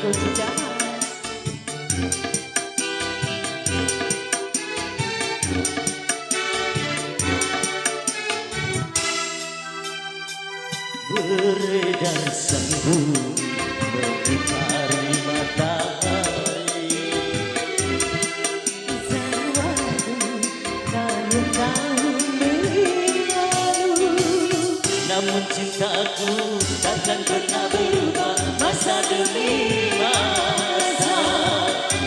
Kunci Jamas. Beredar sambung mengitari matahari. Tahun-tahun berlalu, Namun cintaku takkan pernah berubah. Masa demi masa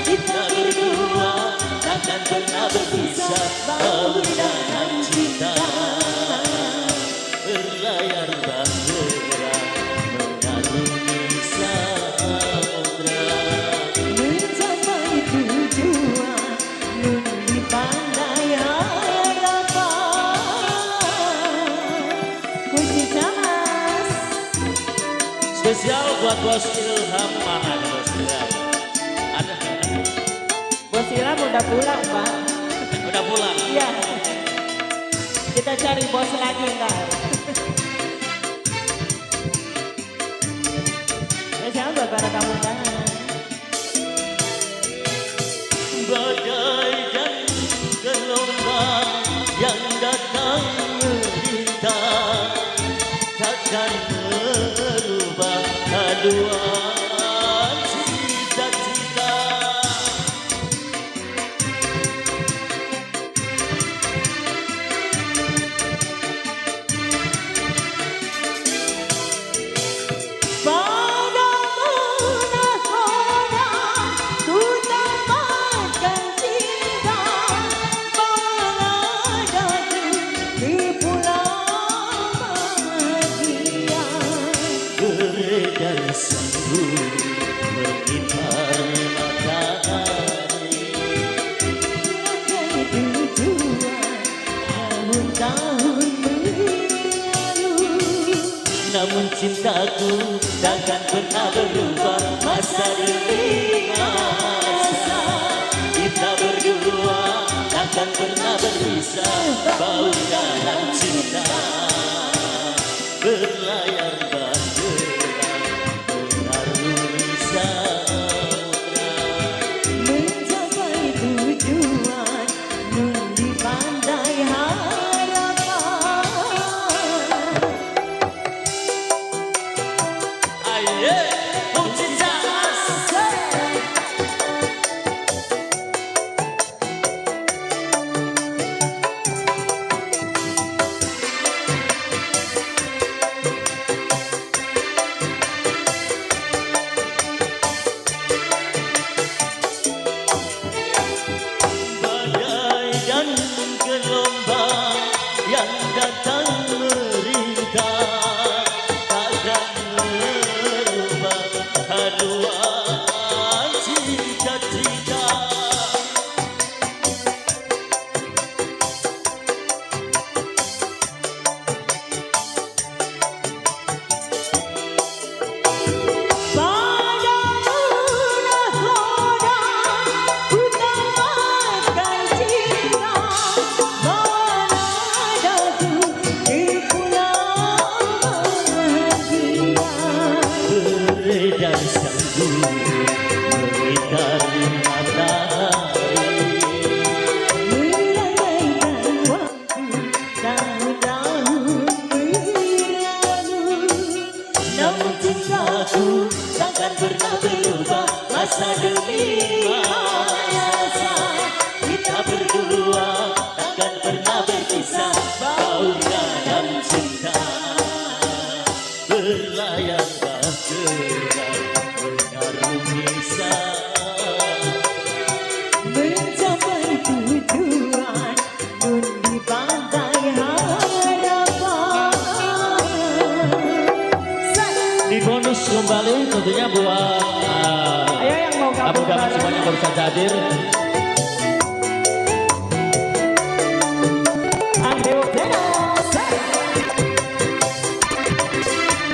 kita berdua takkan pernah berpisah. Bau dalam cinta berlayar bahtera mengarungi samudra. mencapai tujuan nun di pandai harapan. Kunci Jamas. Spesial buat Bos Ilham. Mana Bos Ilham? Ada? Bos Ilham udah pulang, Pak. Udah pulang? Iya. Kita cari bos lagi ntar. Spesial buat para tamu undangan. Badai dan gelombang yang datang merintah takkan merubah haluan cita-cita. Pada nakoda ku tamatkan cinta, mengadaku di pulau bahagia. Beredar sambung mengitari matahari. Tiada tujuan tahun-tahun berlalu, Namun cintaku takkan pernah berubah. Masa demi masa kita berdua takkan pernah berpisah. Bau dalam cinta berlayar bahtera mengarungi samudra. mencapai tujuan nun di pandai harapan. Aye, Kunci Jamas. Badai dan gelombang yang datang merintah takkan merubah haluan cita-cita. Pada nakoda ku tamatkan cinta, mengadaku di pulau bahagia. Beredar sambung mengitari matahari. Melambaikan waktu tahun-tahun berlalu, Namun cintaku takkan pernah berubah. Masa demi masa kita berdua takkan pernah berpisah. Bau dalam cinta berlayar bahtera mengarungi samudra. mencapai tujuan nun di pantai harapan. Di bonus kembali tentunya buat Ayo yang mau tamu gabung undangan semuanya baru saja hadir.